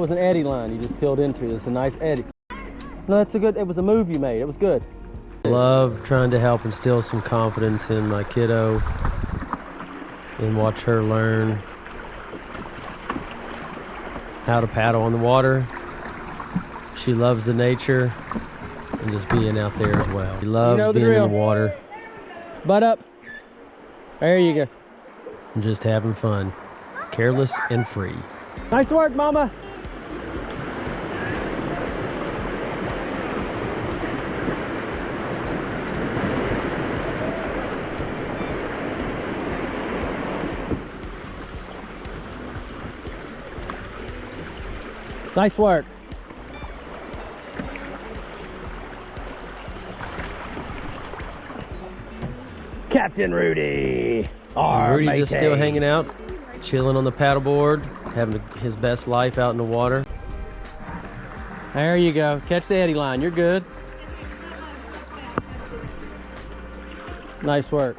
That was an eddy line you just peeled into. It's a nice eddy. No, that's a good, it was a move you made. It was good. Love trying to help instill some confidence in my kiddo and watch her learn how to paddle on the water. She loves the nature and just being out there as well. She loves being in the water. Butt up. There you go. And just having fun. Careless and free. Nice work, mama. Nice work. Captain Rudy. Rudy just still hanging out, chilling on the paddleboard, having his best life out in the water. There you go. Catch the eddy line. You're good. Nice work.